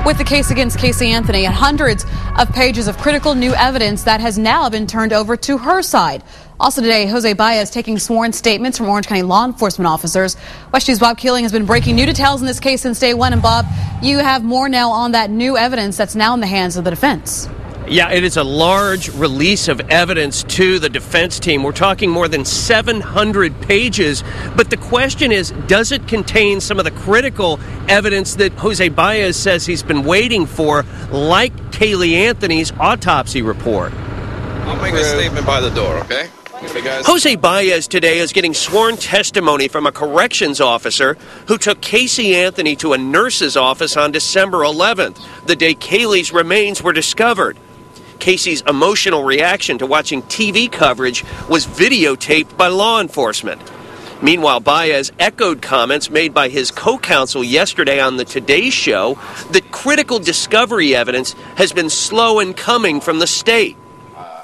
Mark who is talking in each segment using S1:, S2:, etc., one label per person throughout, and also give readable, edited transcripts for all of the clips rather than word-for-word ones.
S1: with the case against Casey Anthony and hundreds of pages of critical new evidence that has now been turned over to her side. Also today, Jose Baez taking sworn statements from Orange County law enforcement officers. WESH News' Bob Keeling has been breaking new details in this case since day one. And Bob, you have more now on that new evidence that's now in the hands of the defense.
S2: Yeah, it is a large release of evidence to the defense team. We're talking more than 700 pages. But the question is, does it contain some of the critical evidence that Jose Baez says he's been waiting for, like Caylee Anthony's autopsy report?
S3: I'll make a statement by the door, okay?
S2: Jose Baez today is getting sworn testimony from a corrections officer who took Casey Anthony to a nurse's office on December 11th, the day Caylee's remains were discovered. Casey's emotional reaction to watching TV coverage was videotaped by law enforcement. Meanwhile, Baez echoed comments made by his co-counsel yesterday on the Today Show that critical discovery evidence has been slow in coming from the state.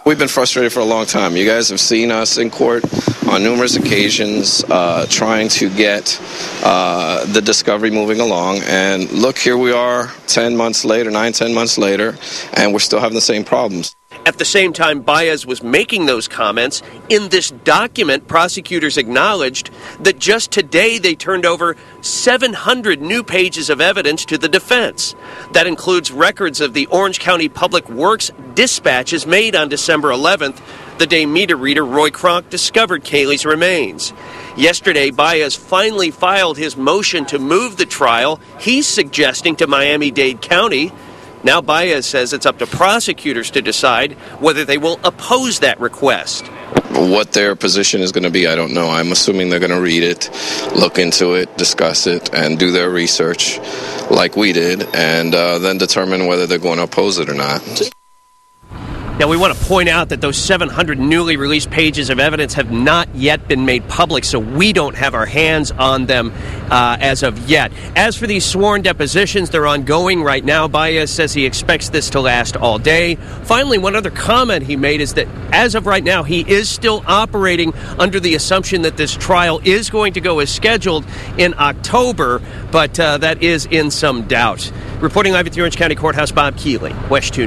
S3: We've been frustrated for a long time. You guys have seen us in court on numerous occasions trying to get the discovery moving along. And look, here we are 10 months later, 9-10 months later, and we're still having the same problems.
S2: At the same time Baez was making those comments, in this document, prosecutors acknowledged that just today they turned over 700 new pages of evidence to the defense. That includes records of the Orange County Public Works dispatches made on December 11th, the day meter reader Roy Kronk discovered Caylee's remains. Yesterday, Baez finally filed his motion to move the trial he's suggesting to Miami-Dade County. Now Baez says it's up to prosecutors to decide whether they will oppose that request.
S3: What their position is going to be, I don't know. I'm assuming they're going to read it, look into it, discuss it, and do their research like we did, and then determine whether they're going to oppose it or not.
S2: Now, we want to point out that those 700 newly released pages of evidence have not yet been made public, so we don't have our hands on them as of yet. As for these sworn depositions, they're ongoing right now. Baez says he expects this to last all day. Finally, one other comment he made is that as of right now, he is still operating under the assumption that this trial is going to go as scheduled in October, but that is in some doubt. Reporting live at the Orange County Courthouse, Bob Keeling, WESH 2 News.